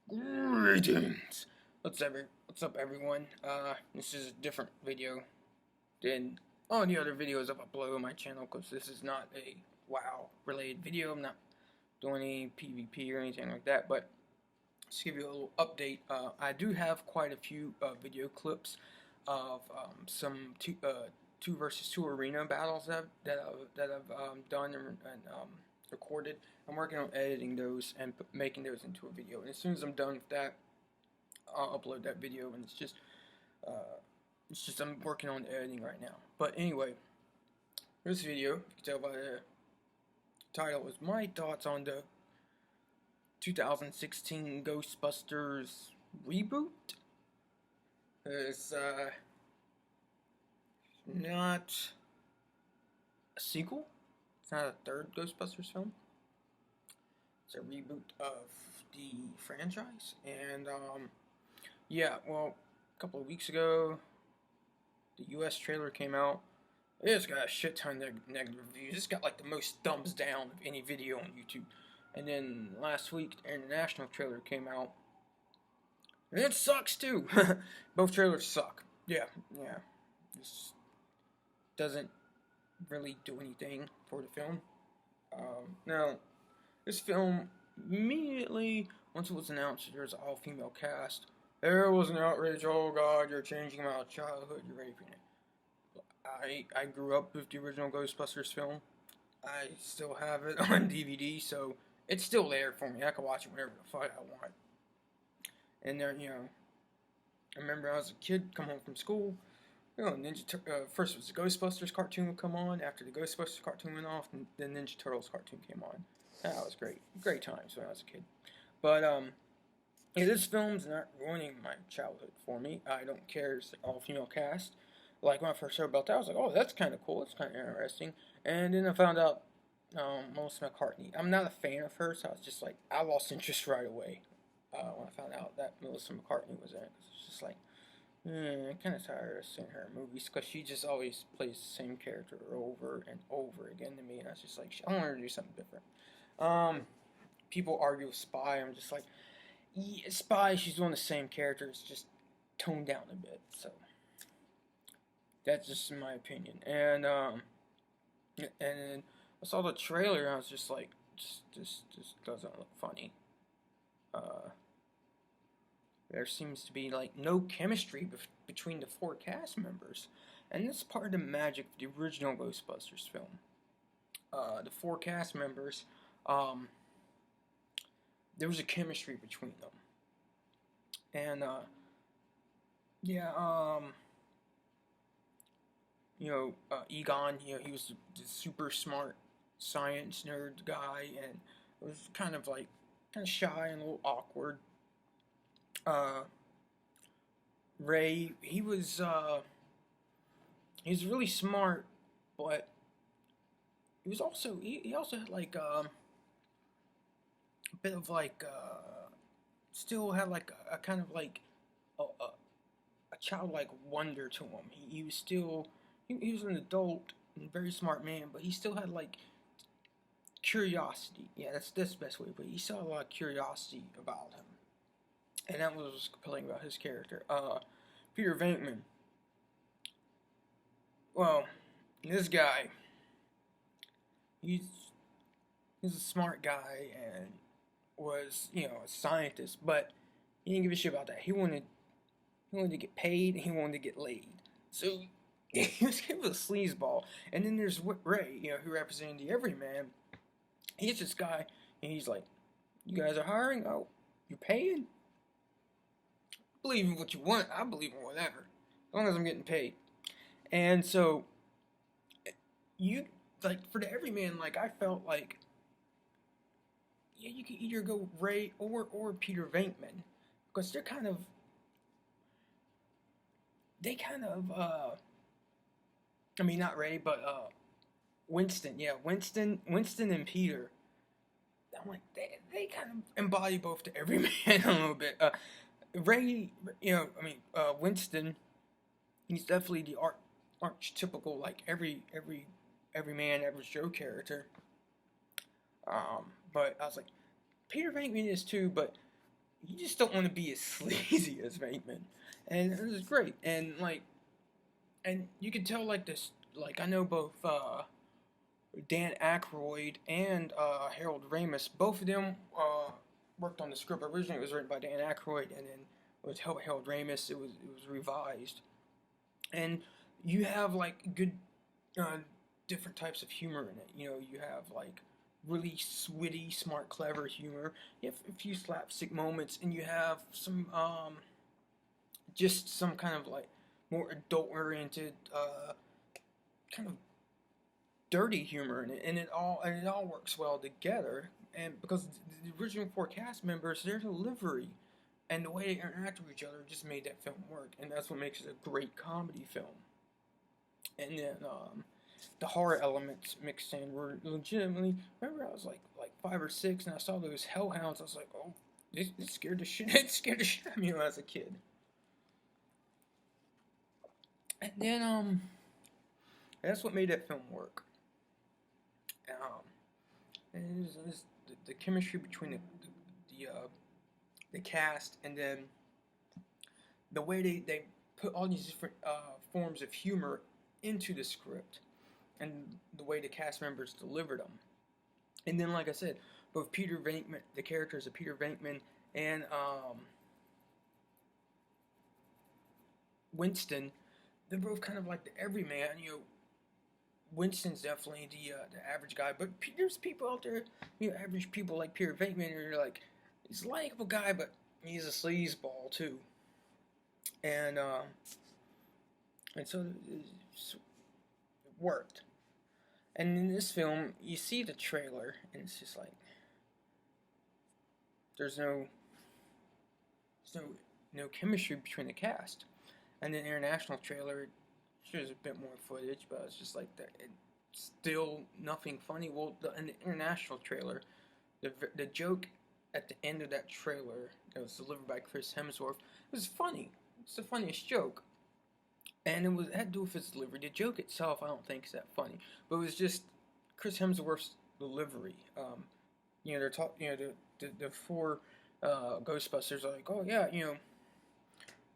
Greetings. What's up, everyone? This is a different video than all the other videos I've uploaded on my channel because this is not a WoW related video. I'm not doing any PvP or anything like that. But just to give you a little update, I do have quite a few video clips of some two versus two arena battles that I've done and recorded. I'm working on editing those and making those into a video. And as soon as I'm done with that, I'll upload that video. And it's just I'm working on editing right now. But anyway, this video, you can tell by the title, is my thoughts on the 2016 Ghostbusters reboot. It's not a sequel. It's not a third Ghostbusters film. It's a reboot of the franchise. And yeah, well, a couple of weeks ago, the US trailer came out. It's got a shit ton of negative reviews. It's got like the most thumbs down of any video on YouTube. And then last week, the international trailer came out. And it sucks too. Both trailers suck. Yeah. This doesn't really do anything for the film. Now, this film, immediately, once it was announced there's an all-female cast, there was an outrage. Oh God, you're changing my childhood, you're raping it. I grew up with the original Ghostbusters film. I still have it on DVD, so it's still there for me. I can watch it whenever the fuck I want. And then, I remember I was a kid, come home from school, first it was the Ghostbusters cartoon would come on. After the Ghostbusters cartoon went off, and the Ninja Turtles cartoon came on. That was great times when I was a kid. But yeah, this film's not ruining my childhood for me. I don't care. It's an all-female cast. Like when I first heard about that, I was like, oh, that's kind of cool. It's kind of interesting. And then I found out Melissa McCartney. I'm not a fan of her, so I was just like, I lost interest right away when I found out that Melissa McCartney was in it. It's just like, I'm kind of tired of seeing her in movies because she just always plays the same character over and over again to me, and I was just like, I want her to do something different. People argue with Spy. I'm just like, yeah, Spy, she's doing the same character. It's just toned down a bit. So that's just my opinion. And then I saw the trailer and I was just like, this doesn't look funny. There seems to be like no chemistry between the four cast members, and that's part of the magic of the original Ghostbusters film. The four cast members, there was a chemistry between them, and Egon, he was the super smart science nerd guy, and it was kind of shy and a little awkward. Ray, he was really smart, but he was also he also had like a bit of still had like a kind of like a childlike wonder to him. He was still he was an adult and very smart man, but he still had like curiosity. Yeah, that's the best way to put it. He still had a lot of curiosity about him. And that was compelling about his character. Peter Venkman. Well, this guy, he's a smart guy and was, a scientist, but he didn't give a shit about that. He wanted to get paid and he wanted to get laid. So he was kind of a sleazeball. And then there's Ray, who represented the everyman. He's this guy, and he's like, "You guys are hiring? Oh, you're paying? Believe in what you want. I believe in whatever, as long as I'm getting paid." And so, for the everyman, I felt like, yeah, you could either go Ray or Peter Venkman, because they kind of, I mean, not Ray, but Winston. Yeah, Winston and Peter. I'm like, they kind of embody both the everyman a little bit. Ray, Winston, he's definitely the archetypical, like every man, average Joe character. But I was like, Peter Venkman is too, but you just don't want to be as sleazy as Venkman, and it was great. And you can tell like this, like I know both Dan Aykroyd and Harold Ramis, both of them worked on the script. Originally, it was written by Dan Aykroyd, and then with Harold Ramis, it was revised. And you have like good uh, different types of humor in it. You know, you have like really witty, smart, clever humor. You have a few slapstick moments, and you have some just some kind of like more adult oriented kind of dirty humor in it, and it all works well together. And because the original four cast members, their delivery and the way they interact with each other just made that film work, and that's what makes it a great comedy film. And then the horror elements mixed in were legitimately. Remember, I was like 5 or 6, and I saw those hellhounds. I was like, oh, this scared the shit. It scared the shit out of me when I was a kid. And then that's what made that film work. And it was the chemistry between the cast, and then the way they put all these different forms of humor into the script, and the way the cast members delivered them. And then, like I said, both Peter Venkman, the characters of Peter Venkman, and Winston, they're both kind of like the everyman. You know, Winston's definitely the average guy, but there's people out there, you know, average people like Peter Venkman, who are like, he's a likable guy, but he's a sleazeball too. And so it worked. And in this film, you see the trailer, and it's just like there's no chemistry between the cast. And the international trailer shows a bit more footage, but it's just like that. It's still nothing funny. Well, in the international trailer, the joke at the end of that trailer that was delivered by Chris Hemsworth was funny. It's the funniest joke, and it had to do with his delivery. The joke itself, I don't think is that funny, but it was just Chris Hemsworth's delivery. You know, they're talking. You know, the four Ghostbusters are like, oh yeah, you know,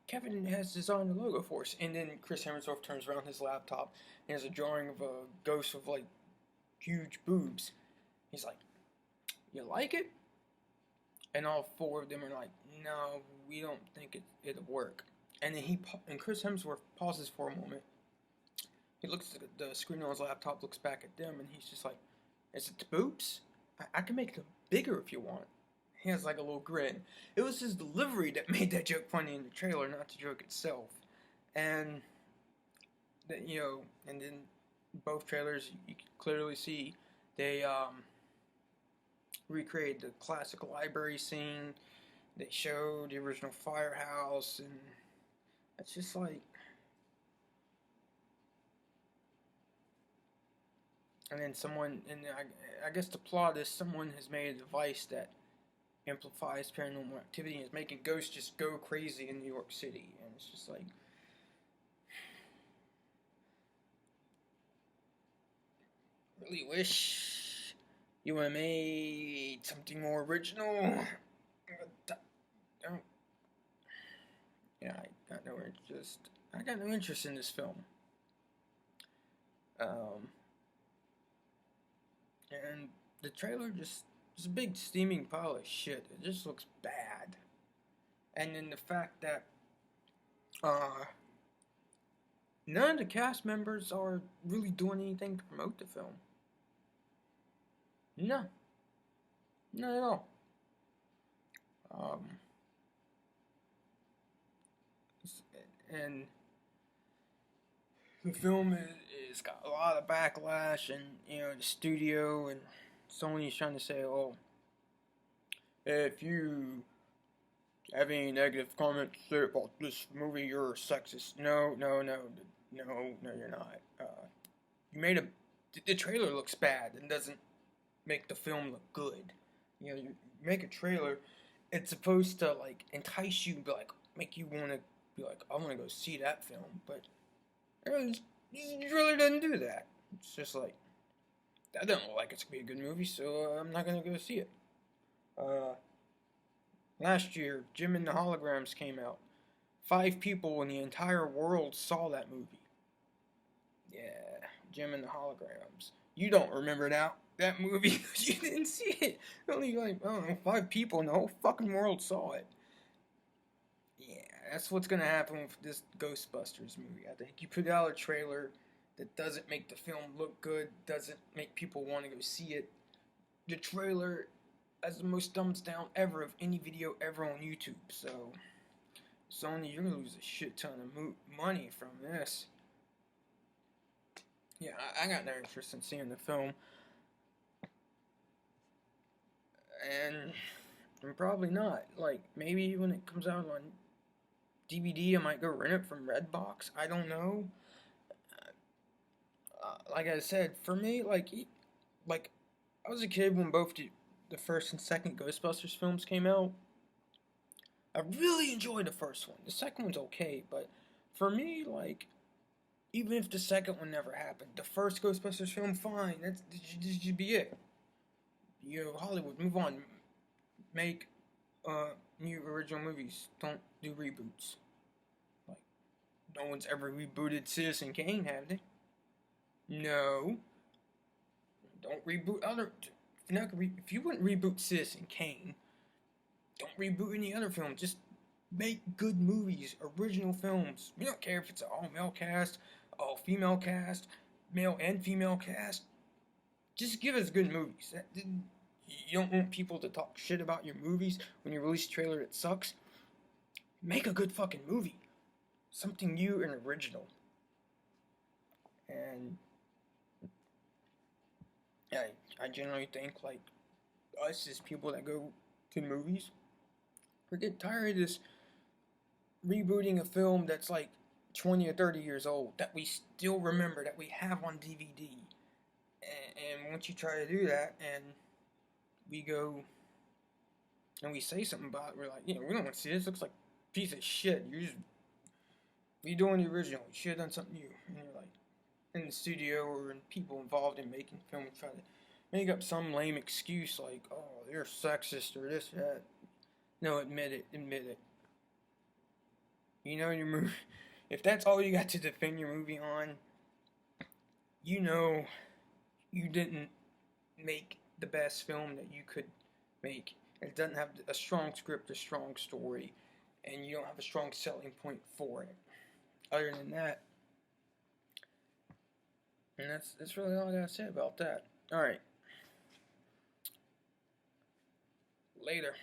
Kevin has designed the logo for us. And then Chris Hemsworth turns around his laptop and has a drawing of a ghost with like huge boobs. He's like, you like it? And all four of them are like, no, we don't think it'll work. And then Chris Hemsworth pauses for a moment. He looks at the screen on his laptop, looks back at them, and he's just like, is it the boobs? I can make them bigger if you want. He has like a little grin. It was his delivery that made that joke funny in the trailer, not the joke itself. And you know, and then both trailers, you can clearly see they recreated the classic library scene. They showed the original firehouse, and it's just like. And then I guess the plot is someone has made a device that amplifies paranormal activity and is making ghosts just go crazy in New York City. And it's just like, really wish you would have made something more original. Yeah, I got no interest. I got no interest in this film. And the trailer just is a big steaming pile of shit. It just looks bad. And then the fact that none of the cast members are really doing anything to promote the film. No. Not at all. And the film is got a lot of backlash, and you know, the studio and Sony's trying to say, oh, if you have any negative comments to say about this movie, you're sexist. No, you're not. You made the trailer looks bad and doesn't make the film look good. You know, you make a trailer, it's supposed to like entice you, but like make you want to be like, I want to go see that film, but it really doesn't do that. It's just like, that doesn't look like it's gonna be a good movie, so I'm not gonna go see it. Last year, Jim and the Holograms came out. 5 people in the entire world saw that movie. Yeah, Jim and the Holograms. You don't remember that movie because you didn't see it. Only like, I don't know, 5 people in the whole fucking world saw it. Yeah, that's what's gonna happen with this Ghostbusters movie. I think you put out a trailer that doesn't make the film look good, doesn't make people want to go see it. The trailer has the most thumbs down ever of any video ever on YouTube. So, Sony, you're gonna lose a shit ton of money from this. Yeah, I got no interest in seeing the film, and probably not. Like, maybe when it comes out on DVD, I might go rent it from Redbox. I don't know. Like I said, for me, like I was a kid when both the first and second Ghostbusters films came out. I really enjoyed the first one. The second one's okay, but for me, like, even if the second one never happened, the first Ghostbusters film, fine. This should be it. You know, Hollywood, move on. Make new original movies. Don't do reboots. Like, no one's ever rebooted Citizen Kane, have they? No. Don't reboot other. If you wouldn't reboot Citizen Kane, don't reboot any other film. Just make good movies, original films. We don't care if it's an all-male cast, all-female cast, male and female cast. Just give us good movies. You don't want people to talk shit about your movies when you release a trailer that sucks. Make a good fucking movie. Something new and original. And I generally think, like, us as people that go to movies, we're getting tired of this rebooting a film that's like 20 or 30 years old that we still remember, that we have on DVD. And once you try to do that, and we go and we say something about it, we're like, we don't want to see this. It looks like a piece of shit. You're doing the original. You should have done something new. And you're like, in the studio or in people involved in making film, try to make up some lame excuse like, oh, they're sexist or this, that. No, admit it. You know your movie. If that's all you got to defend your movie on, you know you didn't make the best film that you could make. It doesn't have a strong script, a strong story, and you don't have a strong selling point for it. Other than that, and that's really all I gotta say about that. Alright. Later.